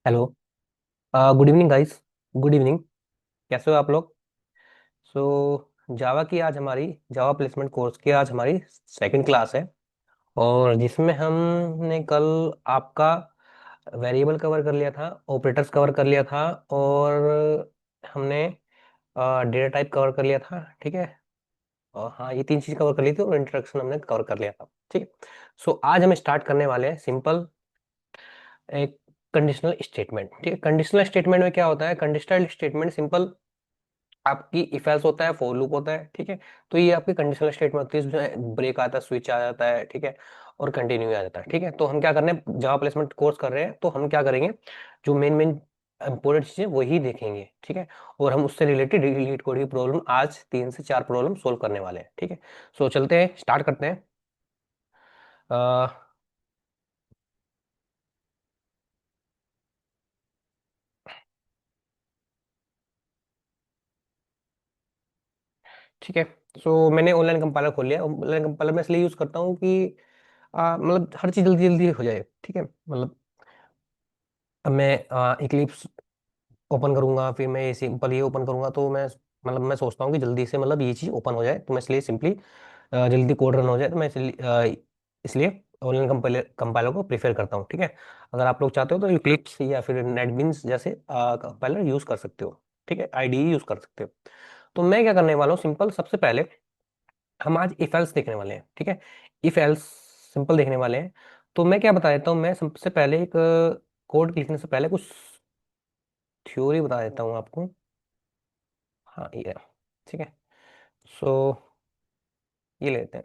Hello. Good evening guys. Good evening. कैसे हो आप लोग? जावा की आज हमारी जावा प्लेसमेंट कोर्स की आज हमारी सेकंड क्लास है। और जिसमें हमने कल आपका वेरिएबल कवर कर लिया था, ऑपरेटर्स कवर कर लिया था, और हमने डेटा टाइप कवर कर लिया था। ठीक है। और हाँ, ये तीन चीज कवर कर ली थी और इंट्रोडक्शन हमने कवर कर लिया था। ठीक है। आज हम स्टार्ट करने वाले हैं सिंपल एक कंडीशनल स्टेटमेंट। ठीक है। कंडीशनल स्टेटमेंट में क्या होता है? कंडीशनल स्टेटमेंट सिंपल आपकी इफ एल्स होता है, फॉर लूप होता है। ठीक है। तो ये आपकी कंडीशनल स्टेटमेंट होती है, इसमें ब्रेक आता है, स्विच आ जाता है। ठीक है। और कंटिन्यू आ जाता है। ठीक है। तो हम क्या करने जावा प्लेसमेंट कोर्स कर रहे हैं, तो हम क्या करेंगे, जो मेन मेन इंपॉर्टेंट चीजें वही देखेंगे। ठीक है। और हम उससे रिलेटेड लीड कोड की प्रॉब्लम आज 3 से 4 प्रॉब्लम सोल्व करने वाले हैं। ठीक है। चलते हैं, स्टार्ट करते हैं। अ, ठीक है। मैंने ऑनलाइन कंपाइलर खोल लिया। ऑनलाइन कंपाइलर मैं इसलिए यूज करता हूँ कि मतलब हर चीज जल्दी जल्दी हो जाए। ठीक है। मतलब अब मैं इक्लिप्स ओपन करूंगा, फिर मैं ये सिंपल ये ओपन करूंगा, तो मैं सोचता हूँ कि जल्दी से ये चीज़ ओपन हो जाए, तो मैं इसलिए सिंपली जल्दी कोड रन हो जाए, तो मैं इसलिए ऑनलाइन कंपाइलर को प्रीफर करता हूँ। ठीक है। अगर आप लोग चाहते हो तो इक्लिप्स या फिर नेटबीन्स जैसे कंपाइलर यूज कर सकते हो। ठीक है। आईडीई यूज कर सकते हो। तो मैं क्या करने वाला हूँ, सिंपल सबसे पहले हम आज इफ एल्स देखने वाले हैं। ठीक है। इफ एल्स सिंपल देखने वाले हैं। तो मैं क्या बता देता हूँ, मैं सबसे पहले एक कोड लिखने से पहले कुछ थ्योरी बता देता हूँ आपको। हाँ, ये ठीक है। सो ये लेते हैं।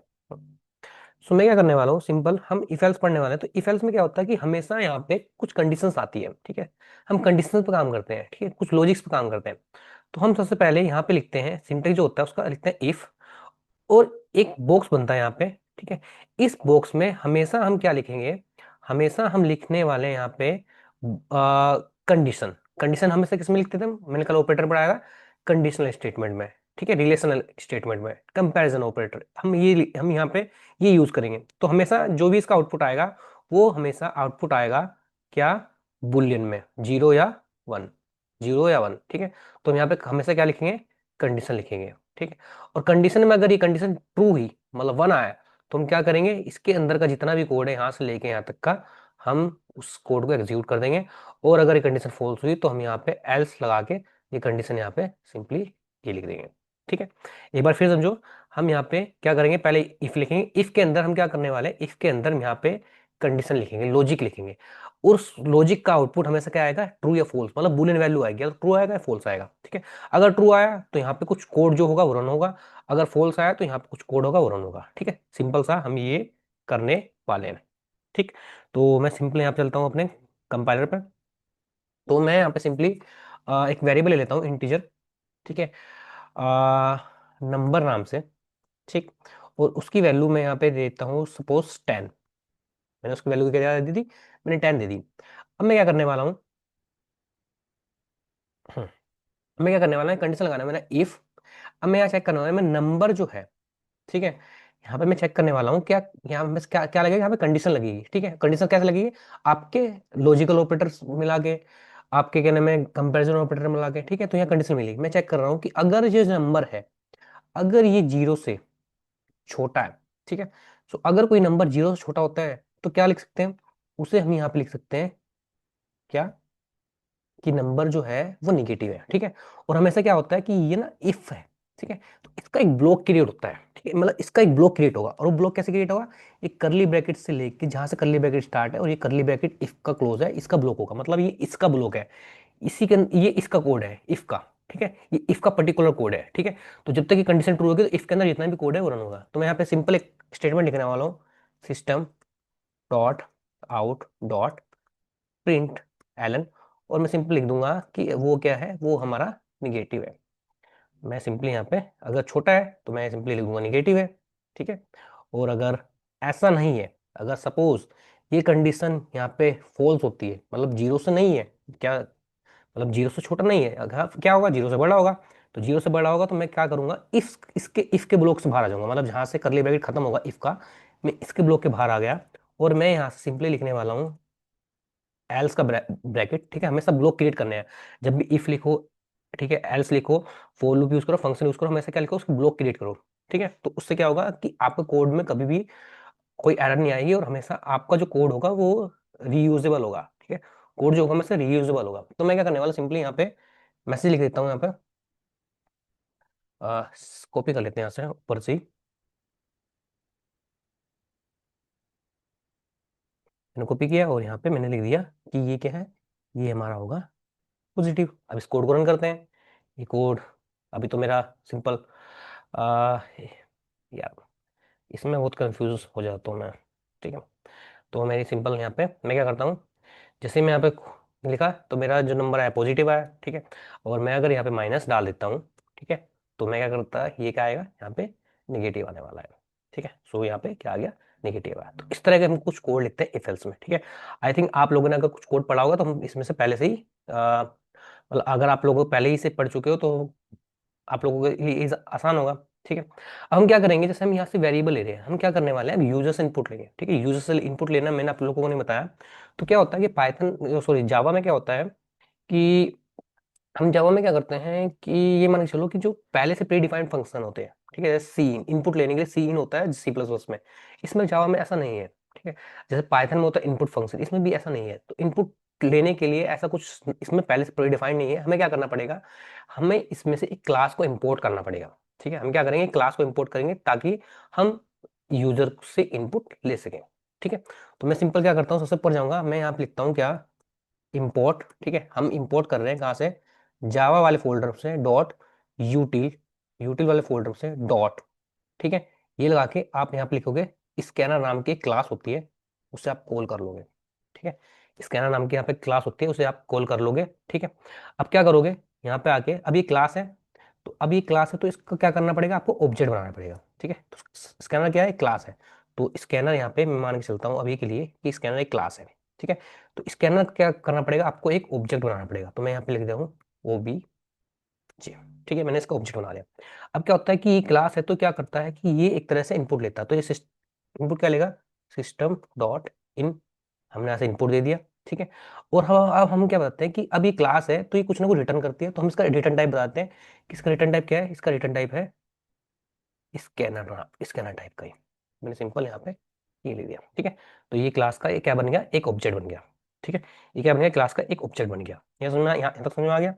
मैं क्या करने वाला हूँ, सिंपल हम इफ एल्स पढ़ने वाले हैं। तो इफ एल्स में क्या होता है कि हमेशा यहाँ पे कुछ कंडीशंस आती है। ठीक है। हम कंडीशंस पे काम करते हैं। ठीक है। कुछ लॉजिक्स पे काम करते हैं। तो हम सबसे पहले यहाँ पे लिखते हैं, सिंटेक्स जो होता है उसका लिखते हैं इफ, और एक बॉक्स बनता है यहाँ पे। ठीक है। इस बॉक्स में हमेशा हम क्या लिखेंगे, हमेशा हम लिखने वाले हैं यहाँ पे कंडीशन। कंडीशन हमेशा किस में लिखते थे? मैंने कल ऑपरेटर पढ़ाया, कंडीशनल स्टेटमेंट में। ठीक है। रिलेशनल स्टेटमेंट में, कंपैरिजन ऑपरेटर, हम यहाँ पे ये यूज करेंगे। तो हमेशा जो भी इसका आउटपुट आएगा, वो हमेशा आउटपुट आएगा क्या? बुलियन में, जीरो या वन। जीरो या वन। ठीक है। तो हम यहाँ पे हमेशा क्या लिखेंगे? कंडीशन लिखेंगे। ठीक है। और कंडीशन में अगर ये कंडीशन ट्रू हुई, मतलब वन आया, तो हम क्या करेंगे, इसके अंदर का जितना भी कोड है यहाँ से लेके यहाँ तक का, हम उस कोड को एग्जीक्यूट कर देंगे। और अगर ये कंडीशन फॉल्स हुई, तो हम यहाँ पे एल्स लगा के ये कंडीशन यहाँ पे सिंपली ये लिख देंगे। ठीक है। एक बार फिर समझो, हम यहाँ पे क्या करेंगे, पहले इफ लिखेंगे। इफ के अंदर हम क्या करने वाले हैं, इफ के अंदर हम यहाँ पे कंडीशन लिखेंगे, लॉजिक लिखेंगे। और उस लॉजिक का आउटपुट हमेशा क्या आएगा? ट्रू या फॉल्स, मतलब बुलियन वैल्यू आएगी। अगर ट्रू आएगा या फॉल्स आएगा। ठीक है। अगर ट्रू आया तो यहाँ पे कुछ कोड जो होगा वो रन होगा। अगर फॉल्स आया तो यहाँ पे कुछ कोड होगा वो रन होगा। ठीक है। सिंपल सा हम ये करने वाले हैं। ठीक। तो मैं सिंपल यहाँ पे चलता हूँ अपने कंपाइलर पर। तो मैं यहाँ पे सिंपली एक वेरिएबल ले लेता हूँ, इंटीजर। ठीक है। नंबर नाम से। ठीक। और उसकी वैल्यू मैं यहाँ पे देता हूँ सपोज 10। मैंने उसकी वैल्यू क्या दे दी? मैंने 10 दे दी। अब मैं क्या करने वाला हूँ, मैं क्या करने वाला हूँ, कंडीशन लगाना है मैंने इफ। अब मैं यहाँ चेक करने वाला हूँ, मैं नंबर जो है, ठीक है, यहाँ पे मैं चेक करने वाला हूँ क्या, यहाँ पे क्या क्या लगेगा, यहाँ पे कंडीशन लगेगी। ठीक है। कंडीशन कैसे लगेगी? आपके लॉजिकल ऑपरेटर्स मिला के, आपके कहने में कंपैरिजन ऑपरेटर मिला के। ठीक है। तो यहाँ कंडीशन मिलेगी। मैं चेक कर रहा हूँ कि अगर ये नंबर है, अगर ये जीरो से छोटा है। ठीक है। अगर कोई नंबर जीरो से छोटा होता है, तो क्या लिख सकते हैं, उसे हम यहाँ पे लिख सकते हैं क्या, कि नंबर जो है वो निगेटिव है। ठीक है। और हमेशा क्या होता है कि ये ना इफ है। ठीक है। तो इसका एक ब्लॉक क्रिएट होता है। ठीक है। मतलब इसका एक ब्लॉक क्रिएट होगा। और वो ब्लॉक कैसे क्रिएट होगा? एक करली ब्रैकेट से लेके, जहां से करली ब्रैकेट स्टार्ट है और ये करली ब्रैकेट इफ का क्लोज है, इसका ब्लॉक होगा। मतलब ये इसका ब्लॉक है। ये इसका कोड है इफ का। ठीक है। ये इफ का पर्टिकुलर कोड है। ठीक है। तो जब तक ये कंडीशन ट्रू होगी, तो इफ के अंदर जितना भी कोड है वो रन होगा। तो मैं यहाँ पे सिंपल एक स्टेटमेंट लिखने वाला हूँ, system dot out dot print ln. और मैं सिंपल लिख दूंगा कि वो क्या है, वो हमारा निगेटिव है। मैं सिंपली यहाँ पे, अगर छोटा है तो मैं सिंपली लिख दूंगा निगेटिव है। ठीक है। और अगर ऐसा नहीं है, अगर सपोज ये कंडीशन यहाँ पे फॉल्स होती है, मतलब जीरो से नहीं है, क्या मतलब जीरो से छोटा नहीं है, अगर क्या होगा, जीरो से बड़ा होगा। तो जीरो से बड़ा होगा तो मैं क्या करूंगा, इफ के ब्लॉक से बाहर आ जाऊंगा। मतलब जहां से करली ब्रैकेट खत्म होगा इफ का, मैं इसके ब्लॉक के बाहर आ गया। और मैं यहाँ से सिंपली लिखने वाला हूँ एल्स का ब्रैकेट, ठीक है, हमेशा ब्लॉक क्रिएट करने हैं। जब भी इफ लिखो, ठीक है, एल्स लिखो, फॉर लूप यूज करो, फंक्शन यूज करो, हमेशा क्या लिखो, उसको ब्लॉक क्रिएट करो। ठीक है, तो उससे क्या होगा कि आपके कोड में कभी भी कोई एरर नहीं आएगी, और हमेशा आपका जो कोड होगा वो रीयूजेबल होगा। ठीक है, कोड जो होगा हमेशा रीयूजेबल होगा। तो मैं क्या करने वाला, सिंपली यहाँ पे मैसेज लिख देता हूँ, यहाँ पे कॉपी कर लेते हैं यहाँ से ऊपर से ही। मैंने कॉपी किया और यहाँ पे मैंने लिख दिया कि ये क्या है, ये हमारा होगा पॉजिटिव। अब इस कोड को रन करते हैं। ये कोड अभी तो मेरा सिंपल, यार इसमें बहुत कंफ्यूज हो जाता हूँ मैं। ठीक है, तो मेरी सिंपल यहाँ पे मैं क्या करता हूँ, जैसे ही मैं यहाँ पे लिखा तो मेरा जो नंबर आया पॉजिटिव आया। ठीक है, और मैं अगर यहाँ पे माइनस डाल देता हूँ, ठीक है, तो मैं क्या करता है, ये क्या आएगा यहाँ पे, निगेटिव आने वाला है। ठीक है, सो यहाँ पे क्या आ गया, निगेटिव आया। तो इस तरह के हम कुछ कोड लिखते हैं इफ एल्स में। ठीक है, आई थिंक आप लोगों ने अगर कुछ कोड पढ़ा होगा तो हम इसमें से पहले से ही मतलब अगर आप लोगों को पहले ही से पढ़ चुके हो तो आप लोगों के लिए आसान होगा। ठीक है, अब हम क्या करेंगे, जैसे हम यहाँ से वेरिएबल ले रहे हैं, हम क्या करने वाले हैं, अब यूजर से इनपुट लेंगे। ठीक है, यूजर से इनपुट लेना मैंने आप लोगों को नहीं बताया। तो क्या होता है कि पाइथन, सॉरी, जावा में क्या होता है कि हम जावा में क्या करते हैं कि ये मान के चलो कि जो पहले से प्री डिफाइंड फंक्शन होते हैं, ठीक है, जैसे सी इन, इनपुट लेने के लिए सी इन होता है सी प्लस प्लस में। इसमें जावा में ऐसा नहीं है। ठीक है, जैसे पाइथन में होता है इनपुट फंक्शन, इसमें भी ऐसा नहीं है। तो इनपुट लेने के लिए ऐसा कुछ इसमें पहले से प्री डिफाइंड नहीं है। हमें क्या करना पड़ेगा, हमें इसमें से एक क्लास को इंपोर्ट करना पड़ेगा। ठीक है, हम क्या करेंगे, क्लास को इंपोर्ट करेंगे ताकि हम यूजर से इनपुट ले सकें। ठीक है, तो मैं सिंपल क्या करता हूँ, सबसे ऊपर जाऊंगा, मैं यहाँ पे लिखता हूँ क्या, इंपोर्ट। ठीक है, हम इंपोर्ट कर रहे हैं कहाँ से, जावा वाले फोल्डर से, डॉट यूटिल, यूटिल वाले फोल्डर से डॉट। ठीक है, ये लगा के आप यहाँ पे लिखोगे स्कैनर नाम की एक क्लास होती है, उसे आप कॉल कर लोगे। ठीक है, स्कैनर नाम की यहाँ पे क्लास होती है, उसे आप कॉल कर लोगे। ठीक है, अब क्या करोगे, यहाँ पे आके, अब ये क्लास है, तो अब ये क्लास है तो इसका क्या करना पड़ेगा, आपको ऑब्जेक्ट बनाना पड़ेगा। ठीक है, तो स्कैनर क्या है, क्लास है। तो स्कैनर यहाँ पे मैं मान के चलता हूँ अभी के लिए कि स्कैनर एक क्लास है। ठीक है, तो स्कैनर क्या करना पड़ेगा, आपको एक ऑब्जेक्ट बनाना पड़ेगा। तो मैं यहाँ पे लिख देता हूँ OBJ। ठीक है, मैंने इसका ऑब्जेक्ट बना लिया। अब क्या होता है कि ये क्लास है तो क्या करता है कि ये एक तरह से इनपुट लेता है। तो ये इनपुट क्या लेगा, सिस्टम डॉट इन, हमने ऐसे इनपुट दे दिया। ठीक है, और हम अब हम क्या बताते हैं कि अब ये क्लास है तो ये कुछ ना कुछ रिटर्न करती है, तो हम इसका रिटर्न टाइप बताते हैं कि इसका रिटर्न टाइप क्या है, इसका रिटर्न टाइप है स्कैनर, स्कैनर टाइप का ही मैंने सिंपल यहाँ पे ये ले दिया। ठीक है, तो ये क्लास का ये क्या बन गया, एक ऑब्जेक्ट बन गया। ठीक है, ये क्या बन गया, क्लास का एक ऑब्जेक्ट बन गया। ये समझ में, यहाँ तक समझ में आ गया,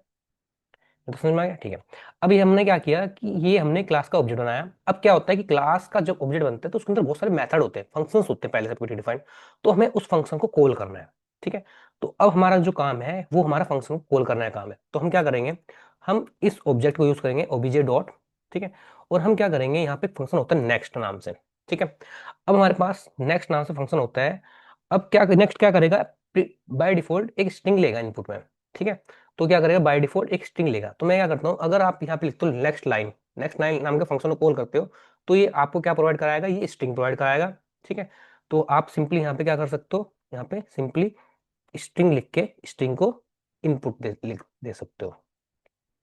ये तो समझ में आ गया। ठीक है, अब ये हमने क्या किया कि ये हमने क्लास का ऑब्जेक्ट बनाया। अब क्या होता है कि क्लास का जब ऑब्जेक्ट बनता है तो उसके अंदर बहुत सारे मेथड होते हैं, फंक्शंस होते हैं पहले से प्री डिफाइंड। तो हमें उस फंक्शन को कॉल करना है। ठीक है, तो अब हमारा जो काम है वो हमारा फंक्शन को कॉल करना है काम है। तो हम क्या करेंगे, हम इस ऑब्जेक्ट को यूज करेंगे ओबीजे डॉट। ठीक है, और हम क्या करेंगे, यहाँ पे फंक्शन होता है नेक्स्ट नाम से। ठीक है, अब हमारे पास नेक्स्ट नाम से फंक्शन होता है। अब क्या नेक्स्ट क्या करेगा, बाय डिफॉल्ट एक स्ट्रिंग लेगा इनपुट में। ठीक है, तो क्या करेगा, बाय डिफॉल्ट एक स्ट्रिंग लेगा। तो मैं क्या करता हूँ, अगर आप यहाँ पे लिखते हो नेक्स्ट लाइन, नेक्स्ट लाइन नाम के फंक्शन को कॉल करते हो, तो ये आपको क्या प्रोवाइड कराएगा, ये स्ट्रिंग प्रोवाइड कराएगा। ठीक है, तो आप सिंपली यहाँ पे क्या कर सकते हो, यहाँ पे सिंपली स्ट्रिंग लिख के स्ट्रिंग को इनपुट दे सकते हो,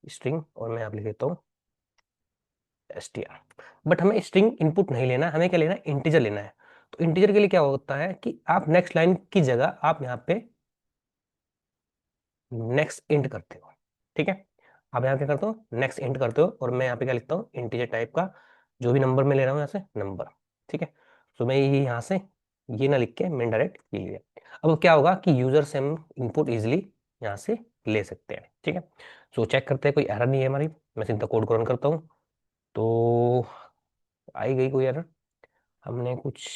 स्ट्रिंग, और मैं यहाँ पे लिख देता हूँ str। बट हमें स्ट्रिंग इनपुट नहीं लेना, हमें क्या लेना है, इंटीजर लेना है। तो इंटीजर के लिए क्या होता है कि आप नेक्स्ट लाइन की जगह आप यहाँ पे नेक्स्ट इंट करते हो। ठीक है, आप यहाँ क्या करते हो, नेक्स्ट इंट करते हो, और मैं यहाँ पे क्या लिखता हूँ, इंटीजर टाइप का जो भी नंबर मैं ले रहा हूँ यहाँ से नंबर। ठीक है, तो मैं ये यहाँ से ये ना लिख के मैं डायरेक्ट ये लिया। अब क्या होगा कि यूजर से हम इनपुट इजिली यहाँ से ले सकते हैं। ठीक है, सो चेक करते हैं कोई एरर नहीं है हमारी। मैं सीधा कोड को रन करता हूँ, तो आई गई कोई एरर, हमने कुछ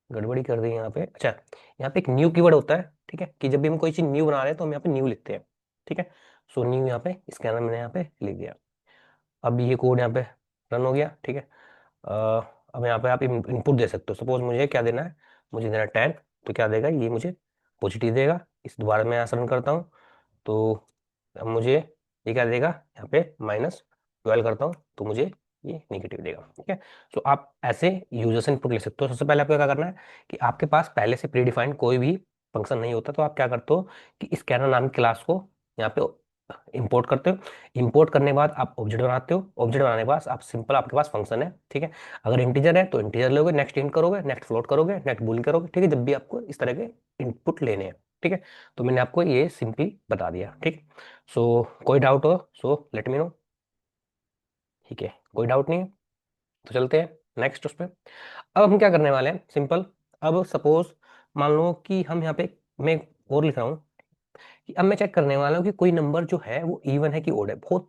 गड़बड़ी कर दी यहाँ पे। अच्छा, यहाँ पे एक न्यू कीवर्ड होता है। ठीक है, कि जब भी हम कोई चीज न्यू बना रहे हैं तो हम यहाँ पे न्यू लिखते हैं। ठीक है, सो न्यू यहाँ पे स्कैनर मैंने यहाँ पे लिख दिया। अब ये कोड यहाँ पे रन हो गया। ठीक है, अब यहाँ पे आप इनपुट दे सकते हो। सपोज मुझे क्या देना है, मुझे देना है 10, तो क्या देगा, ये मुझे पॉजिटिव देगा। इस दोबारा मैं यहाँ से रन करता हूँ, तो अब मुझे ये क्या देगा, यहाँ पे -12 करता हूँ तो मुझे ये नेगेटिव देगा। ठीक है, तो आप ऐसे यूजर से इनपुट ले सकते हो। सबसे पहले आपको क्या करना है कि आपके पास पहले से प्री डिफाइंड कोई भी फंक्शन नहीं होता, तो आप क्या करते हो कि स्कैनर नाम की क्लास को यहाँ पे इंपोर्ट करते हो। इंपोर्ट करने के बाद आप ऑब्जेक्ट बनाते हो, ऑब्जेक्ट बनाने के बाद आप सिंपल, आपके पास फंक्शन है। ठीक है, अगर इंटीजर है तो इंटीजर लोगे, नेक्स्ट इंट करोगे, नेक्स्ट फ्लोट करोगे, नेक्स्ट बूल करोगे। ठीक है, जब भी आपको इस तरह के इनपुट लेने हैं। ठीक है। तो मैंने आपको ये सिंपली बता दिया, ठीक। सो कोई डाउट हो सो लेट मी नो। ठीक है, कोई डाउट नहीं है तो चलते हैं नेक्स्ट उस पर। अब हम क्या करने वाले हैं, सिंपल। अब सपोज मान लो कि हम यहाँ पे, मैं और लिख रहा हूँ कि अब मैं चेक करने वाला हूँ कि कोई नंबर जो है वो इवन है कि ओड है। बहुत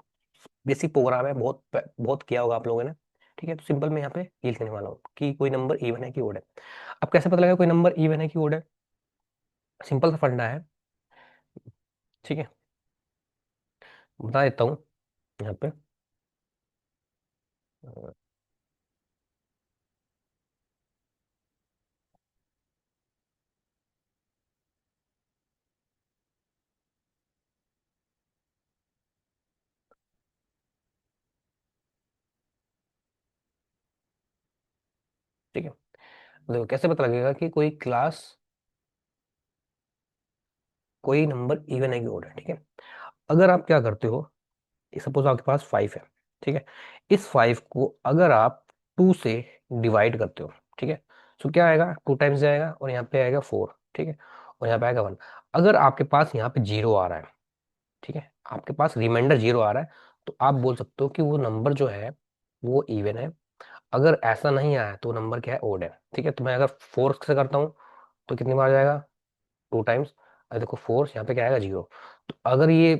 बेसिक प्रोग्राम है, बहुत बहुत किया होगा आप लोगों ने। ठीक है, तो सिंपल मैं यहाँ पे ये लिखने वाला हूँ कि कोई नंबर इवन है कि ओड है। अब कैसे पता लगेगा कोई नंबर इवन है कि ओड है? सिंपल सा फंडा है, ठीक है, बता देता हूँ यहाँ पे। ठीक है, देखो कैसे पता लगेगा कि कोई क्लास, कोई नंबर इवन है कि ओड है। ठीक है, अगर आप क्या करते हो, सपोज आपके पास 5 है, ठीक है। इस 5 को अगर आप 2 से डिवाइड करते हो, ठीक है, तो क्या आएगा, 2 टाइम्स जाएगा और यहाँ पे आएगा 4, ठीक है, और यहाँ पे आएगा 1। अगर आपके पास यहाँ पे 0 आ रहा है, ठीक है, आपके पास रिमाइंडर 0 आ रहा है, तो आप बोल सकते हो कि वो नंबर जो है वो इवन है। अगर ऐसा नहीं आया तो नंबर क्या है, ओड है। ठीक है, तो मैं अगर 4 से करता हूँ तो कितनी बार जाएगा, 2 टाइम्स। अरे देखो 4 यहाँ पे क्या आएगा, 0। तो अगर ये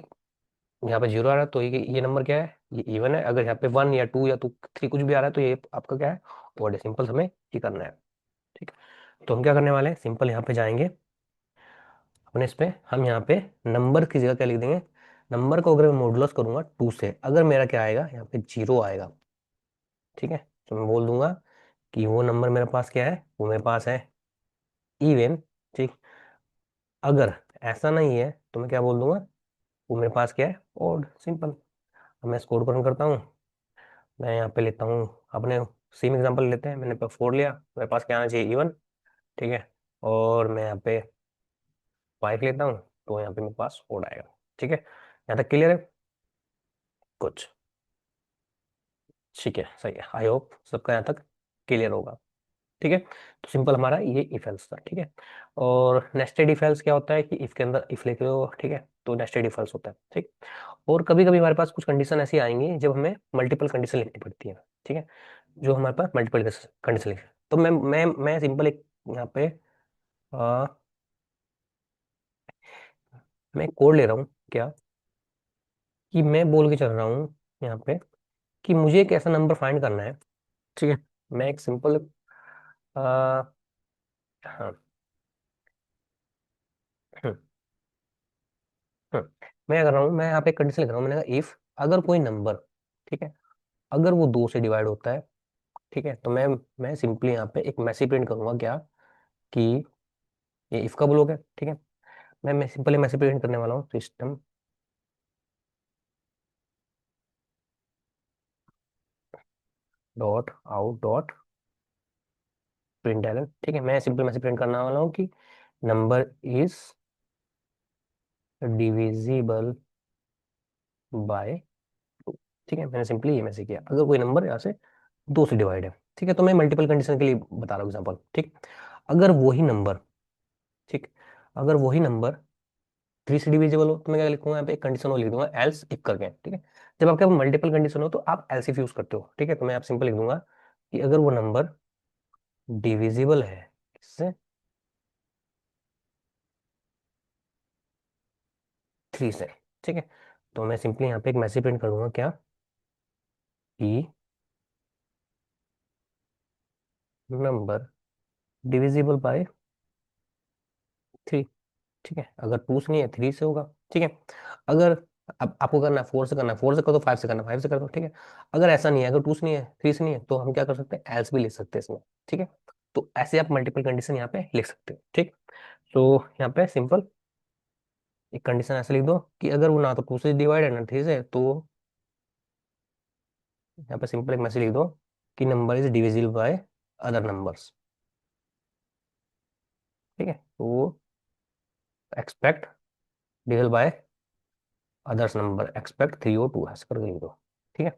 यहाँ पे 0 आ रहा है तो ये नंबर क्या है, ये इवन है। अगर यहाँ पे 1 या 2 या 3 कुछ भी आ रहा है तो ये आपका क्या है, ओड है। सिंपल हमें ये करना है, ठीक है। तो हम क्या करने वाले हैं, सिंपल यहाँ पे जाएंगे अपने इस पे, हम यहाँ पे नंबर की जगह क्या लिख देंगे, नंबर को अगर मैं मॉडुलस करूंगा 2 से, अगर मेरा क्या आएगा, यहाँ पे 0 आएगा, ठीक है, तो मैं बोल दूंगा कि वो नंबर मेरे पास क्या है, वो मेरे पास है इवन। ठीक, अगर ऐसा नहीं है तो मैं क्या बोल दूंगा, वो मेरे पास क्या है, ओड। सिंपल। अब मैं इसको ओड करता हूँ। मैं यहाँ पे लेता हूँ अपने सेम एग्जांपल लेते हैं, मैंने 4 लिया, मेरे पास क्या आना चाहिए, इवन। ठीक है, और मैं यहाँ पे 5 लेता हूँ तो यहाँ पे मेरे पास ओड आएगा। ठीक है, यहाँ तक क्लियर है कुछ? ठीक है, सही है, आई होप सबका यहाँ तक क्लियर होगा। ठीक है, तो सिंपल हमारा ये इफ एल्स था। ठीक है, और नेस्टेड इफ एल्स क्या होता है कि इफ के अंदर इफ लिखे हो, ठीक है, तो नेस्टेड इफ एल्स होता है। ठीक, और कभी कभी हमारे पास कुछ कंडीशन ऐसी आएंगी जब हमें मल्टीपल कंडीशन लिखनी पड़ती है। ठीक है, जो हमारे पास मल्टीपल कंडीशन लिखे, तो मैं सिंपल एक यहाँ पे आ, मैं कोड ले रहा हूँ क्या, कि मैं बोल के चल रहा हूँ यहाँ पे कि मुझे एक ऐसा नंबर फाइंड करना है। ठीक है, मैं एक सिंपल हाँ, हम्म, हम्म, मैं क्या कर रहा हूँ, मैं यहाँ पे कंडीशन लिख रहा हूँ, मैंने कहा इफ, अगर कोई नंबर, ठीक है, अगर वो 2 से डिवाइड होता है, ठीक है, तो मैं सिंपली यहाँ पे एक मैसेज प्रिंट करूंगा क्या, कि ये इफ का ब्लॉक है। ठीक है, मैं सिंपली मैसेज प्रिंट करने वाला हूँ, system dot out dot print ln. ठीक है, मैं सिंपल मैसेज प्रिंट करने वाला हूँ कि नंबर इज डिविजिबल बाय 2। ठीक है, मैंने सिंपली ये मैसेज किया, अगर कोई नंबर यहाँ से 2 से डिवाइड है। ठीक है, तो मैं मल्टीपल कंडीशन के लिए बता रहा हूँ एग्जाम्पल। ठीक, अगर वही नंबर, ठीक, अगर वही नंबर 3 से डिविजिबल हो तो मैं क्या लिखूंगा, यहाँ पे एक कंडीशन और लिख दूंगा, एल्स इफ करके। ठीक है, जब आपके पास मल्टीपल कंडीशन हो तो आप एल्स इफ यूज करते हो। ठीक है, तो मैं आप सिंपल लिख दूंगा कि अगर वो नंबर डिविजिबल है किससे, 3 से। ठीक है, तो मैं सिंपली यहाँ पे एक मैसेज प्रिंट करूंगा क्या, कि नंबर डिविजिबल बाय 3। ठीक है, अगर 2 से नहीं है 3 से होगा। ठीक है, अगर अब आपको करना है 4 से, करना है 4 से कर दो, 5 से करना है 5 से कर दो। ठीक है, अगर ऐसा नहीं है, अगर 2 से नहीं है 3 से नहीं है, तो हम क्या कर सकते हैं, एल्स भी लिख सकते हैं इसमें। ठीक है, तो ऐसे आप मल्टीपल कंडीशन यहाँ पे लिख सकते हो। ठीक, तो यहाँ पे सिंपल एक कंडीशन ऐसे लिख दो कि अगर वो ना तो 2 से डिवाइड है ना 3 से, तो यहाँ पे सिंपल एक मैसेज लिख दो कि number is divisible by other numbers. ठीक है, तो expect divisible by others number, expect 3 और 2 ऐसे करके लिख दो। ठीक है,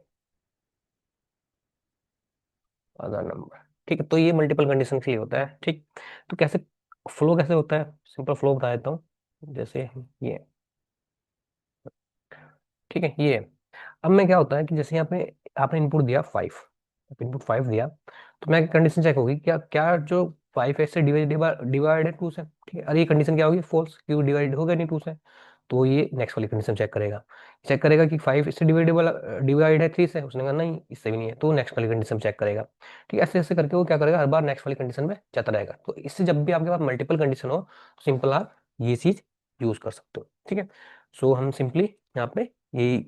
अदर नंबर। ठीक है, तो ये मल्टीपल कंडीशन के लिए होता है। ठीक, तो कैसे फ्लो कैसे होता है, सिंपल फ्लो बता देता हूँ। जैसे ये, ठीक है ये। अब मैं क्या होता है कि जैसे यहाँ पे आपने इनपुट दिया 5, इनपुट 5 दिया, तो मैं कंडीशन चेक होगी क्या क्या जो 5 है इससे डिवाइडेड 2 से, ठीक है। और ये कंडीशन क्या होगी, फॉल्स, क्यों डिवाइड हो गया नहीं 2 से। तो ये नेक्स्ट वाली कंडीशन चेक करेगा कि 5 इससे डिवाइडेबल डिवाइड है 3 से, उसने कहा नहीं इससे भी नहीं है, तो नेक्स्ट वाली कंडीशन चेक करेगा। ठीक है, ऐसे ऐसे करके वो क्या करेगा, हर बार नेक्स्ट वाली कंडीशन में जाता रहेगा। तो इससे जब भी आपके पास मल्टीपल कंडीशन हो तो सिंपल आप ये चीज यूज कर सकते हो, ठीक है। सो हम सिंपली यहाँ पे यही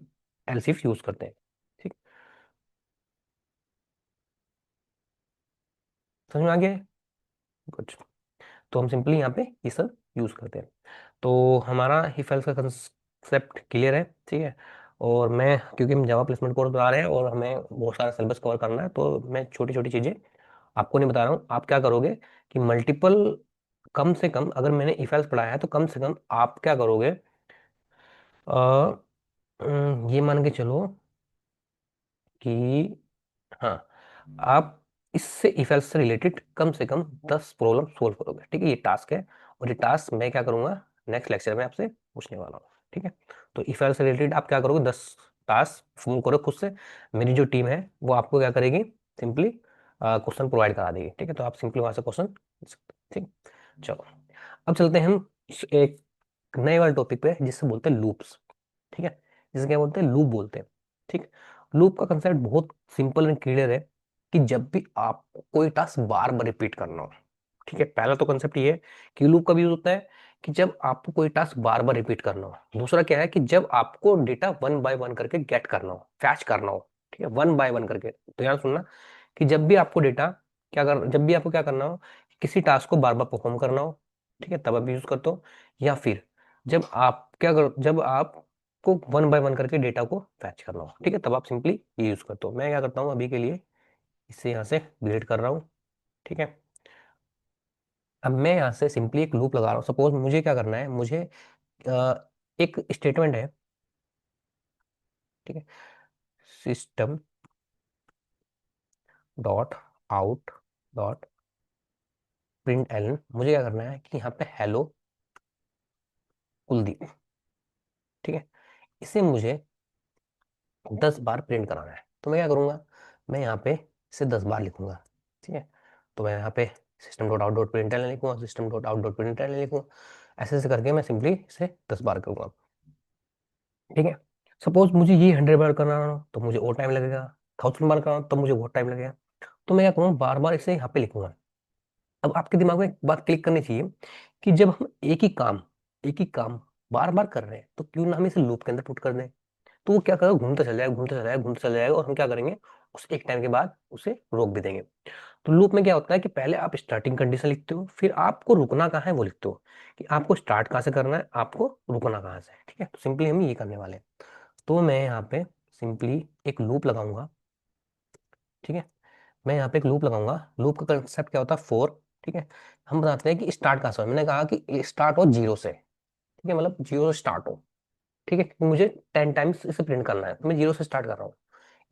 एलसीफ यूज करते हैं, ठीक। समझ में आ गया है कुछ? तो हम सिंपली यहाँ पे ये सब यूज करते हैं। तो हमारा इफ एल्स का कंसेप्ट क्लियर है, ठीक है। और मैं, क्योंकि हम जावा प्लेसमेंट कोर्स बता रहे हैं और हमें बहुत सारा सिलेबस कवर करना है, तो मैं छोटी छोटी चीजें आपको नहीं बता रहा हूँ। आप क्या करोगे कि मल्टीपल, कम से कम अगर मैंने इफ एल्स पढ़ाया है तो कम से कम आप क्या करोगे, ये मान के चलो कि हाँ, आप इससे इफ एल्स से रिलेटेड कम से कम 10 प्रॉब्लम सोल्व करोगे, ठीक है। ये टास्क है, और ये टास्क मैं क्या करूंगा, नेक्स्ट लेक्चर में आपसे पूछने वाला हूँ, ठीक है। तो इफ एल्स से रिलेटेड आप क्या करोगे, 10 टास्क सोल्व करो खुद से। मेरी जो टीम है वो आपको क्या करेगी, सिंपली क्वेश्चन प्रोवाइड करा देगी, ठीक है। तो आप सिंपली वहां से क्वेश्चन पूछ सकते हो, ठीक। चलो, अब चलते हैं हम एक नए वाले टॉपिक पे जिससे बोलते हैं लूप्स, ठीक है। जिसे क्या बोलते हैं, लूप बोलते हैं, ठीक। लूप का कंसेप्ट बहुत सिंपल एंड क्लियर है कि जब भी आप कोई टास्क बार बार रिपीट करना हो, ठीक है। पहला तो कंसेप्ट ये है कि लूप कब यूज होता है, कि जब आपको कोई टास्क बार बार रिपीट करना हो। दूसरा क्या है कि जब आपको डेटा वन बाय वन करके गेट करना हो, फैच करना हो, ठीक है, वन बाय वन करके। तो ध्यान सुनना कि जब भी आपको डेटा जब भी आपको क्या करना हो, किसी टास्क को बार बार परफॉर्म करना हो, ठीक है, तब आप यूज करते हो। या फिर जब आपको वन बाय वन करके डेटा को फैच करना हो, ठीक है, तब आप सिंपली ये यूज करते हो। मैं क्या करता हूँ अभी के लिए, इसे यहाँ से डिलीट कर रहा हूँ, ठीक है। अब मैं यहाँ से सिंपली एक लूप लगा रहा हूँ। सपोज मुझे क्या करना है, मुझे एक स्टेटमेंट है, ठीक है, system dot out dot print ln. मुझे क्या करना है कि यहाँ पे हेलो कुलदीप, ठीक है, इसे मुझे 10 बार प्रिंट कराना है। तो मैं क्या करूंगा, मैं यहाँ पे इसे 10 बार लिखूंगा, ठीक है। तो मैं यहाँ पे system dot out dot print ln लिखूंगा, system dot out dot print ln लिखूंगा। ऐसे ऐसे करके मैं सिंपली इसे 10 बार करूंगा, ठीक है। सपोज मुझे ये 100 बार करना हो तो मुझे और टाइम लगेगा, 1000 बार करना हो तो मुझे बहुत टाइम लगेगा। तो मैं क्या करूँगा, बार बार इसे यहाँ पे लिखूंगा। अब आपके दिमाग में एक बात क्लिक करनी चाहिए कि जब हम एक ही काम बार बार कर रहे हैं तो क्यों ना हम इसे लूप के अंदर पुट कर दें। तो वो क्या करेगा, घूमता चल जाएगा, घूमता चल जाएगा, घूमता चल जाएगा, और हम क्या करेंगे, उस एक टाइम के बाद उसे रोक भी देंगे। तो लूप में क्या होता है कि पहले आप स्टार्टिंग कंडीशन लिखते हो, फिर आपको रुकना कहाँ है वो लिखते हो, कि आपको स्टार्ट कहाँ से करना है, आपको रुकना कहाँ से है, ठीक है। तो सिंपली हम ये करने वाले हैं। तो मैं यहाँ पे सिंपली एक लूप लगाऊंगा, ठीक है। मैं यहाँ पे एक लूप लगाऊंगा। लूप का कंसेप्ट क्या होता है, फोर, ठीक है। हम बताते हैं कि स्टार्ट कहाँ से हो। मैंने कहा कि स्टार्ट हो जीरो से, ठीक है, मतलब जीरो से स्टार्ट हो, ठीक है, क्योंकि मुझे 10 टाइम्स इसे प्रिंट करना है, तो मैं जीरो से स्टार्ट कर रहा हूँ।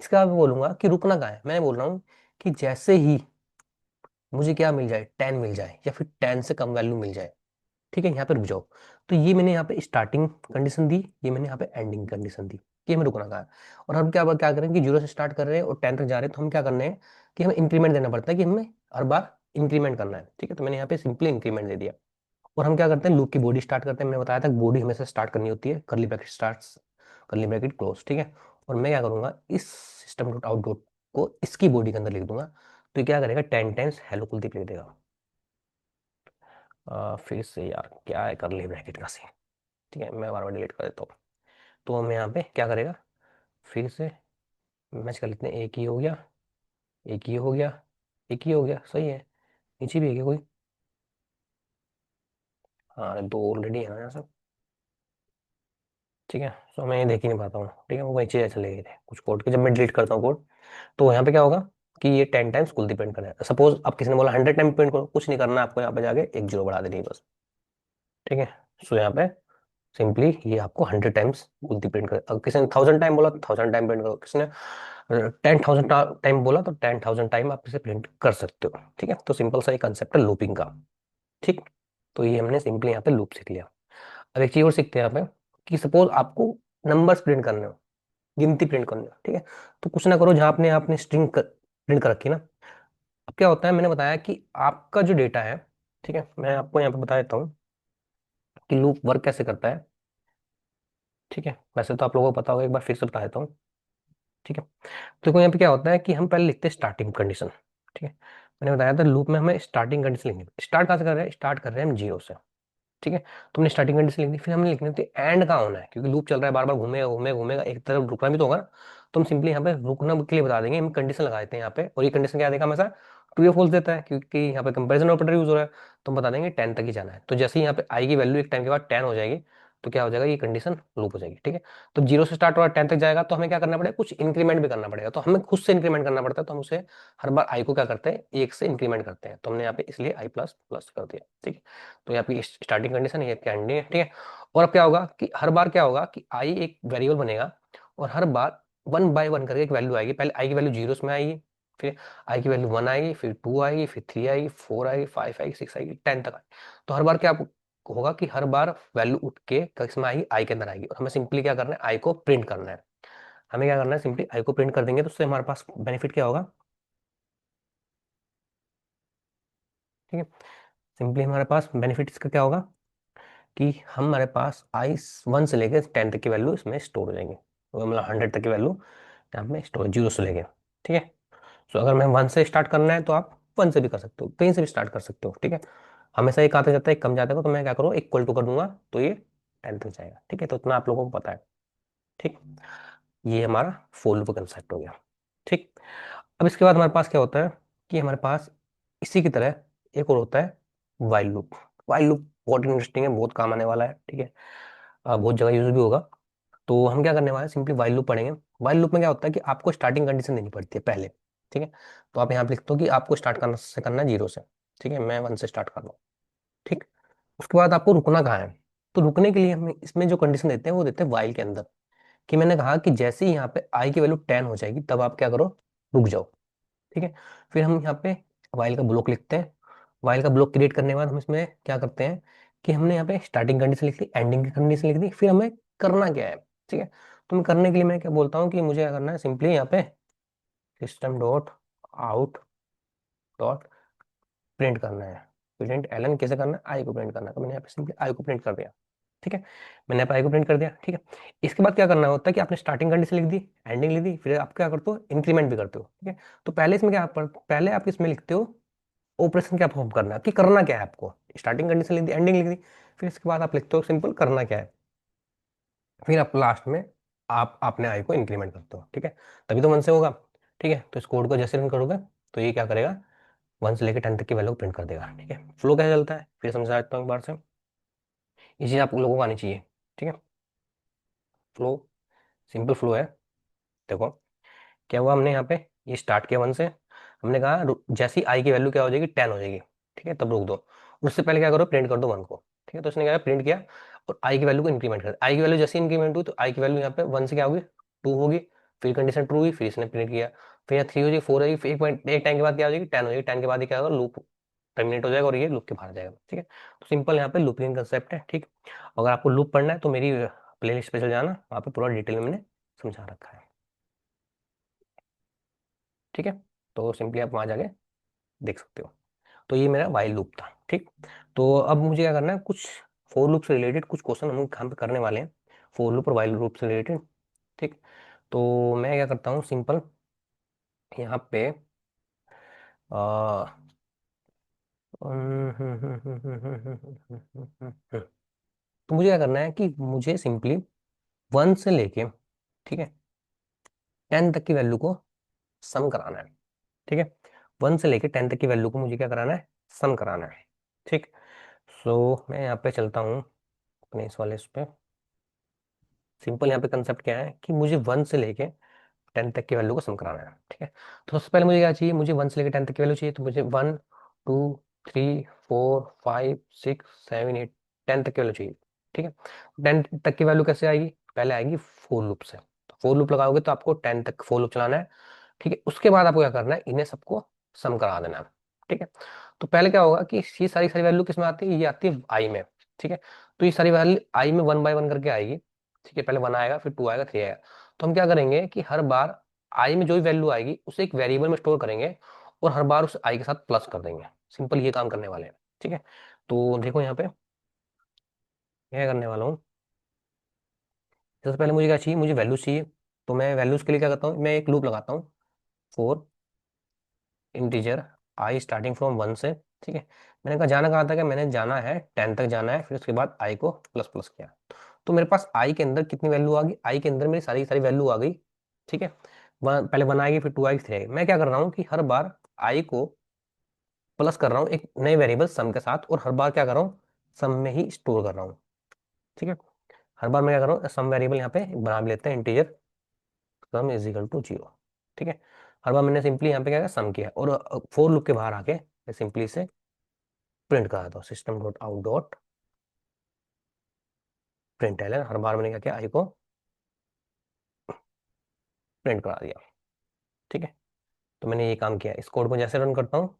इसके बाद मैं बोलूंगा कि रुकना कहाँ है, मैं बोल रहा हूँ कि जैसे ही मुझे क्या मिल जाए, 10 मिल जाए या फिर 10 से कम वैल्यू मिल जाए, ठीक है, यहाँ पे रुक जाओ। तो ये मैंने यहाँ पे स्टार्टिंग कंडीशन दी, ये मैंने यहाँ पे एंडिंग कंडीशन दी कि हमें रुकना कहाँ है। और हम क्या करें कि जीरो से स्टार्ट कर रहे हैं और 10 तक जा रहे हैं, तो हम क्या करने हैं कि हमें इंक्रीमेंट देना पड़ता है, कि हमें हर बार इंक्रीमेंट करना है, ठीक है। तो मैंने यहाँ पे सिंपली इंक्रीमेंट दे दिया। और हम क्या करते हैं, लूप की बॉडी स्टार्ट करते हैं। मैंने बताया था बॉडी हमेशा स्टार्ट करनी होती है, करली ब्रैकेट स्टार्ट, करली ब्रैकेट क्लोज, ठीक है। और मैं क्या करूंगा, इस सिस्टम डॉट आउट डॉट को इसकी बॉडी के अंदर लिख दूंगा। तो ये क्या करेगा, 10 टाइम्स हेलो कुलदीप लिख देगा। फिर से यार क्या है करली ब्रैकेट का सीन, ठीक है, मैं बार बार डिलीट कर देता हूँ। तो हम यहाँ पे क्या करेगा, फिर से मैच कर लेते हैं। एक ही हो गया, एक ही हो गया, एक ही हो गया, सही है। नीचे भी है क्या कोई? हाँ, दो ऑलरेडी है ना यहाँ सब, ठीक है। तो मैं ये देख ही नहीं पाता हूँ, ठीक है, वो नीचे चले गए थे कुछ कोड के। जब मैं डिलीट करता हूँ कोड, तो यहाँ पे क्या होगा कि ये 10 टाइम्स कुल डिपेंड करना है। सपोज अब किसी ने बोला 100 टाइम डिपेंड करो, कुछ नहीं करना है आपको, यहाँ पे जाके एक जीरो बढ़ा देनी है बस, ठीक है। सो यहाँ पे सिंपली ये आपको 100 टाइम्स कुल डिपेंड कर। अब किसी ने 1000 टाइम बोला तो 1000 टाइम प्रिंट करो, किसी ने 10,000 टाइम बोला तो 10,000 टाइम आप इसे प्रिंट कर सकते हो, ठीक है। तो सिंपल सा ये कंसेप्ट है लूपिंग का, ठीक। तो ये हमने सिंपली यहाँ पे लूप सीख लिया। अब एक चीज और सीखते हैं यहाँ पे, कि सपोज आपको नंबर्स प्रिंट करने हो, गिनती प्रिंट करनी हो, ठीक है। तो कुछ ना करो, जहां आपने आपने स्ट्रिंग प्रिंट कर रखी है ना। अब क्या होता है, मैंने बताया कि आपका जो डेटा है, ठीक है, मैं आपको यहाँ पे बता देता हूँ कि लूप वर्क कैसे करता है। ठीक है, वैसे तो आप लोगों को पता होगा, एक बार फिर से बता देता हूँ। ठीक है, तो देखो यहाँ पे क्या होता है कि हम पहले लिखते हैं स्टार्टिंग कंडीशन। ठीक है, मैंने बताया था लूप में हमें स्टार्टिंग कंडीशन लिखनी है। स्टार्ट कहाँ से कर रहे हैं, स्टार्ट कर रहे हैं हम जीरो से। ठीक है, तुमने स्टार्टिंग कंडीशन लिख दी, फिर हमने लिखनी थी एंड कहाँ होना है, क्योंकि लूप चल रहा है, बार बार घूमेगा घूमेगा घूमेगा, एक तरफ रुकना भी तो होगा ना। तो हम सिंपली यहाँ पे रुकना के लिए बता देंगे, हम कंडीशन लगा देते हैं यहाँ पे, और ये कंडीशन क्या देगा हमेशा, ट्रू या फॉल्स देता है, क्योंकि यहाँ पे कंपैरिजन ऑपरेटर यूज हो रहा है। तो हम बता देंगे 10 तक ही जाना है। तो जैसे ही यहाँ पे आई की वैल्यू एक टाइम के बाद 10 हो जाएगी, तो क्या हो जाएगा, ये कंडीशन लूप हो जाएगी। ठीक है, तो जीरो से स्टार्ट हो रहा है 10 तक जाएगा, तो हमें क्या करना पड़ेगा, कुछ इंक्रीमेंट भी करना पड़ेगा। तो हमें खुद से इंक्रीमेंट करना पड़ता है, तो हम उसे हर बार आई को क्या करते हैं, एक से इंक्रीमेंट करते हैं। तो हमने यहाँ पे इसलिए आई प्लस प्लस कर दिया। ठीक है, तो ये आपकी स्टार्टिंग कंडीशन, ये आपकी एंडिंग है। ठीक है, और अब क्या होगा कि हर बार क्या होगा कि आई एक वेरिएबल बनेगा, और हर बार वन बाय वन करके एक वैल्यू आएगी। पहले आई की वैल्यू जीरो में आएगी, फिर आई की वैल्यू वन आएगी, फिर टू आएगी, फिर थ्री आएगी, फोर आएगी, फाइव आएगी, सिक्स आएगी, 10 तक आएगी। तो हर बार क्या होगा कि हर बार वैल्यू उठ के किस में आएगी, आई के अंदर आएगी। और हमें सिंपली क्या करना है, आई को प्रिंट करना है। हमें क्या करना है, सिंपली आई को प्रिंट कर देंगे, तो उससे हमारे पास बेनिफिट क्या होगा। ठीक है, सिंपली हमारे पास बेनिफिट इसका क्या होगा कि हमारे पास आई वन से लेकर 10 तक की वैल्यू इसमें स्टोर हो जाएंगे, तो मतलब 100 तक की वैल्यू यहाँ पे स्टोर, जीरो से लेके। ठीक है, तो अगर मैं वन से स्टार्ट करना है, तो आप वन से भी कर सकते हो, कहीं से भी स्टार्ट कर सकते हो। ठीक है, हमेशा एक आता जाता है, एक कम जाता है, तो मैं क्या करूँ, इक्वल टू कर दूंगा, तो ये 10 तक जाएगा। ठीक है, तो इतना आप लोगों को पता है। ठीक, ये हमारा फोर लूप कंसेप्ट हो गया। ठीक, अब इसके बाद हमारे पास क्या होता है कि हमारे पास इसी की तरह एक और होता है, वाइल लूप। वाइल लूप बहुत इंटरेस्टिंग है, बहुत काम आने वाला है। ठीक है, बहुत जगह यूज भी होगा। तो हम क्या करने वाले हैं, सिंपली वाइल लूप पढ़ेंगे। वाइल लूप में क्या होता है कि आपको स्टार्टिंग कंडीशन देनी पड़ती है पहले। ठीक है, तो आप यहाँ पे लिखते हो कि आपको स्टार्ट करना है जीरो से। ठीक है, मैं वन से स्टार्ट कर रहा हूँ। ठीक, उसके बाद आपको रुकना कहाँ है, तो रुकने के लिए हम इसमें जो कंडीशन देते हैं वो देते हैं वाइल के अंदर, कि मैंने कहा कि जैसे ही यहाँ पे आई की वैल्यू 10 हो जाएगी, तब आप क्या करो, रुक जाओ। ठीक है, फिर हम यहाँ पे वाइल का ब्लॉक लिखते हैं। वाइल का ब्लॉक क्रिएट करने के बाद हम इसमें क्या करते हैं कि हमने यहाँ पे स्टार्टिंग कंडीशन लिख ली, एंडिंग की कंडीशन लिख दी, फिर हमें करना क्या है। ठीक है, तो मैं करने के लिए मैं क्या बोलता हूँ कि मुझे क्या करना है, सिंपली यहाँ पे system dot out dot print करना है। प्रिंट एलन कैसे करना है, आई को प्रिंट करना है, तो मैंने यहाँ पे सिंपली आई को प्रिंट कर दिया। ठीक है, मैंने यहाँ पे आई को प्रिंट कर दिया। ठीक है, इसके बाद क्या करना होता है कि आपने स्टार्टिंग कंडीशन लिख दी, एंडिंग लिख दी, फिर आप क्या करते हो, इंक्रीमेंट भी करते हो। ठीक है, तो पहले इसमें क्या पहले आप इसमें लिखते हो ऑपरेशन क्या परफॉर्म करना है, कि करना क्या है आपको। स्टार्टिंग कंडीशन लिख दी, एंडिंग लिख दी, फिर इसके बाद आप लिखते हो सिंपल करना क्या है, फिर आप लास्ट में आप अपने आई को इंक्रीमेंट करते हो। ठीक है, तभी तो 1 से होगा। ठीक है, तो इस कोड को जैसे रन करोगे, तो ये क्या करेगा, 1 से लेकर 10 तक की वैल्यू प्रिंट कर देगा। ठीक है, फ्लो कैसे चलता है फिर समझा देता हूँ एक बार से, ये चीज़ आप लोगों को आनी चाहिए। ठीक है, फ्लो सिंपल फ्लो है। देखो क्या हुआ, हमने यहाँ पे ये स्टार्ट किया 1 से, हमने कहा जैसी आई की वैल्यू क्या हो जाएगी, 10 हो जाएगी। ठीक है, तब रोक दो, उससे पहले क्या करो, प्रिंट कर दो 1 को। ठीक है, तो उसने क्या प्रिंट किया, और आई की वैल्यू को इंक्रीमेंट कर, आई की वैल्यू जैसे इंक्रीमेंट हुई, तो आई की वैल्यू यहाँ पे 1 से क्या होगी, 2 होगी, फिर कंडीशन ट्रू हुई, फिर इसने प्रिंट किया, फिर यहाँ 3 हो जाएगी, 4 हो जाएगी, फिर एक टाइम के बाद क्या हो जाएगी, 10 हो जाएगी, 10 के बाद ये क्या होगा, लूप टर्मिनेट हो जाएगा, और ये लूप के बाहर जाएगा। ठीक है, तो सिंपल यहाँ पे लूपिंग कंसेप्ट है। ठीक, अगर आपको लूप पढ़ना है तो मेरी प्लेलिस्ट पे चल जाना, वहाँ पे पूरा डिटेल में मैंने समझा रखा है। ठीक है, तो सिंपली आप वहाँ जाके देख सकते हो। तो ये मेरा वाइल लूप था। ठीक, तो अब मुझे क्या करना है, कुछ फोर लूप से रिलेटेड कुछ क्वेश्चन हम यहाँ पे करने वाले हैं, फोर लूप और वाइल लूप से रिलेटेड। ठीक, तो मैं क्या करता हूँ, सिंपल यहाँ पे आ, तो मुझे क्या करना है कि मुझे सिंपली 1 से लेके, ठीक है, 10 तक की वैल्यू को सम कराना है। ठीक है, 1 से लेके 10 तक की वैल्यू को मुझे क्या कराना है, सम कराना है। ठीक, सो मैं यहाँ पे चलता हूँ अपने इस वाले इस पे। सिंपल यहाँ पे कंसेप्ट क्या है कि मुझे 1 से लेके 10 तक की वैल्यू को सम कराना है। ठीक है, तो सबसे पहले मुझे क्या चाहिए, मुझे 1 से लेकर 10 तक की वैल्यू चाहिए, तो मुझे 1 2 3 4 5 6 7 8 10 तक की वैल्यू चाहिए। ठीक है, 10 तक की वैल्यू कैसे आएगी, पहले आएगी फोर लूप से। तो फोर लूप लगाओगे तो आपको 10 तक फोर लूप चलाना है। ठीक है, उसके बाद आपको क्या करना है, इन्हें सबको सम करा देना है। ठीक है, तो पहले क्या होगा कि ये सारी सारी वैल्यू किस में आती है, ये आती है आई में। ठीक है, तो ये सारी वैल्यू आई में वन बाय वन करके आएगी। ठीक है, पहले वन आएगा, फिर टू आएगा, थ्री आएगा। तो हम क्या करेंगे कि हर बार आई में जो भी वैल्यू आएगी उसे एक वेरिएबल में स्टोर करेंगे, और हर बार उस आई के साथ प्लस कर देंगे। सिंपल ये काम करने वाले हैं। ठीक है, तो देखो यहाँ पे क्या करने वाला हूँ। सबसे पहले मुझे क्या चाहिए, मुझे वैल्यूज चाहिए। तो मैं वैल्यूज के लिए क्या करता हूँ, मैं एक लूप लगाता हूँ for integer I starting from one से। ठीक है, मैंने कहा जाना कहाँ तक है, मैंने जाना है 10 तक जाना है, फिर उसके बाद आई को प्लस प्लस किया। तो मेरे पास आई के अंदर कितनी वैल्यू आ गई, आई के अंदर मेरी सारी की सारी वैल्यू आ गई। ठीक है, पहले वन आएगी, फिर टू आएगी, थ्री आएगी। मैं क्या कर रहा हूँ कि हर बार आई को प्लस कर रहा हूँ एक नए वेरिएबल सम के साथ, और हर बार क्या कर रहा हूँ, सम में ही स्टोर कर रहा हूँ। ठीक है, हर बार मैं क्या कर रहा हूँ, सम वेरिएबल यहाँ पे बना भी लेते हैं, integer sum is equal to zero. ठीक है, हर बार मैंने सिंपली यहाँ पे क्या किया, सम किया, और फोर लूप के बाहर आके मैं सिंपली से प्रिंट करा दो, system dot out dot print L. हर बार मैंने क्या किया, आई को प्रिंट करा दिया। ठीक है, तो मैंने ये काम किया। इस कोड को जैसे रन करता हूँ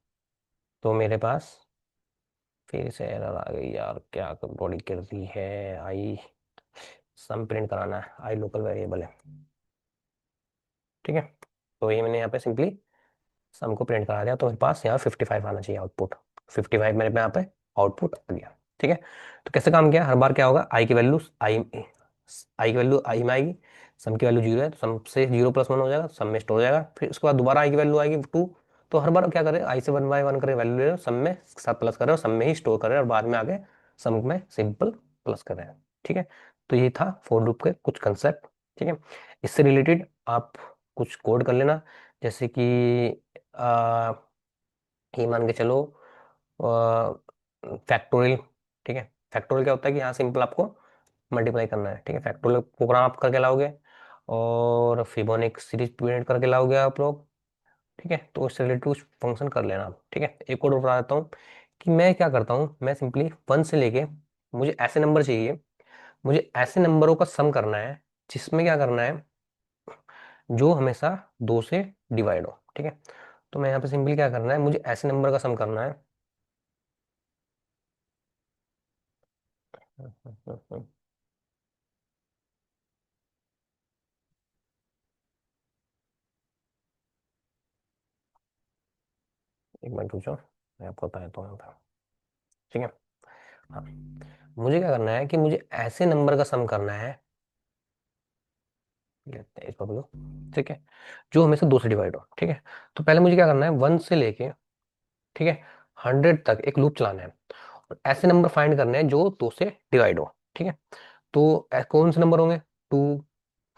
तो मेरे पास फिर से एरर आ गई यार, क्या बॉडी कर रही है। आई सम प्रिंट कराना है, आई लोकल वेरिएबल है। ठीक है, तो ये मैंने यहाँ पे सिंपली सम को प्रिंट करा दिया, तो मेरे पास यहाँ 55 आना चाहिए आउटपुट। 55 मेरे पे यहाँ पे आउटपुट आ गया। ठीक है, तो कैसे काम किया, हर बार क्या होगा, आई की वैल्यू आई की वैल्यू आई में आएगी, सम की वैल्यू जीरो है तो सम से जीरो प्लस वन हो जाएगा, सम में स्टोर हो जाएगा। फिर उसके बाद दोबारा आई की वैल्यू आएगी टू। तो हर बार क्या करें, आई से वन बाय वन करे वैल्यू ले रहे हो, सम में सब प्लस कर रहे हो, सम में ही स्टोर कर रहे हो, और बाद में आगे सम में सिंपल प्लस कर रहे हैं। ठीक है, तो ये था फॉर लूप के कुछ कंसेप्ट। ठीक है, इससे रिलेटेड आप कुछ कोड कर लेना, जैसे कि आ, ये मान के चलो फैक्टोरियल। ठीक है, फैक्टोरियल क्या होता है कि यहाँ सिंपल आपको मल्टीप्लाई करना है। ठीक है, फैक्टोरियल प्रोग्राम आप करके लाओगे, और फिबोनाची सीरीज प्रिंट करके लाओगे आप लोग। ठीक है, तो उससे रिलेटेड कुछ फंक्शन कर लेना आप। ठीक है, एक और बता देता हूँ कि मैं क्या करता हूँ, मैं सिंपली वन से लेके मुझे ऐसे नंबर चाहिए, मुझे ऐसे नंबरों का सम करना है जिसमें क्या करना है, जो हमेशा दो से डिवाइड हो। ठीक है, तो मैं यहाँ पे सिंपली क्या करना है, मुझे ऐसे नंबर का सम करना है। एक मिनट रुको, मैं आपको बताता हूँ यहाँ पे। ठीक है, हाँ, मुझे क्या करना है कि मुझे ऐसे नंबर का सम करना है, लेते हैं इस पर लो। ठीक है, जो हमेशा दो से डिवाइड हो। ठीक है, तो पहले मुझे क्या करना है, वन से लेके ठीक है 100 तक एक लूप चलाना है, और ऐसे नंबर फाइंड करने हैं जो दो से डिवाइड हो। ठीक है, तो कौन से नंबर होंगे, टू,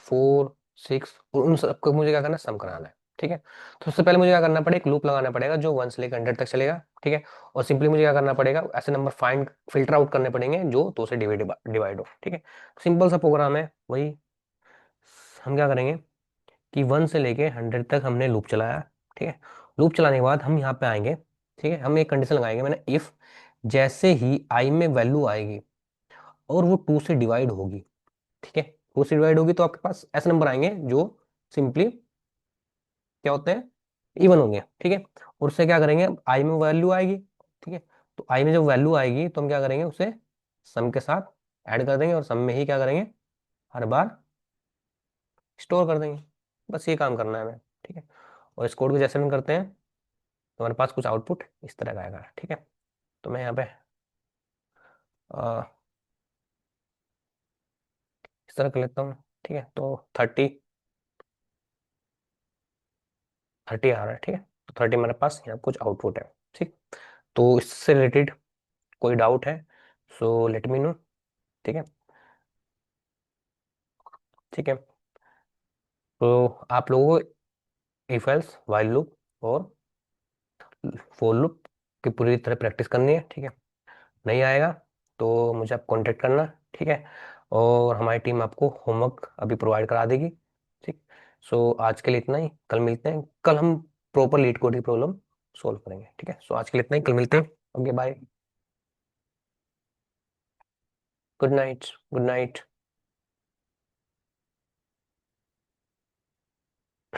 फोर, सिक्स, और उन सबको मुझे क्या करना है, सम कराना है। ठीक है, तो सबसे पहले मुझे क्या करना पड़ेगा, एक लूप लगाना पड़ेगा जो वन से लेकर 100 तक चलेगा। ठीक है, और सिंपली मुझे क्या करना पड़ेगा, ऐसे नंबर फाइंड फिल्टर आउट करने पड़ेंगे जो दो से डिवाइड हो। ठीक है, सिंपल सा प्रोग्राम है वही। हम क्या करेंगे कि वन से लेके 100 तक हमने लूप चलाया। ठीक है, लूप चलाने के बाद हम यहाँ पे आएंगे। ठीक है, हम एक कंडीशन लगाएंगे, मैंने इफ जैसे ही आई में वैल्यू आएगी और वो टू से डिवाइड होगी। ठीक है, टू से डिवाइड होगी तो आपके पास ऐसे नंबर आएंगे जो सिंपली क्या होते हैं, इवन होंगे। ठीक है, और उससे क्या करेंगे, आई में वैल्यू आएगी। ठीक है, तो आई में जब वैल्यू आएगी तो हम क्या करेंगे, उसे सम के साथ ऐड कर देंगे, और सम में ही क्या करेंगे, हर बार स्टोर कर देंगे। बस ये काम करना है हमें। ठीक है, और इस कोड को जैसे हम करते हैं तो हमारे पास कुछ आउटपुट इस तरह का आएगा। ठीक है, तो मैं यहाँ पे अ, इस तरह कर लेता हूँ। ठीक है, तो 30 आ रहा है। ठीक है, तो 30 मेरे पास यहाँ कुछ आउटपुट है। ठीक, तो इससे रिलेटेड कोई डाउट है, सो लेट मी नो। ठीक है, ठीक है, तो आप लोगों को इफ एल्स व्हाइल लूप और फोर लूप की पूरी तरह प्रैक्टिस करनी है। ठीक है, नहीं आएगा तो मुझे आप कांटेक्ट करना। ठीक है, और हमारी टीम आपको होमवर्क अभी प्रोवाइड करा देगी। ठीक, सो आज के लिए इतना ही, कल मिलते हैं, कल हम प्रॉपर लीड कोड की प्रॉब्लम सोल्व करेंगे। ठीक है, सो आज के लिए इतना ही, कल मिलते हैं। Okay bye, good night, good night.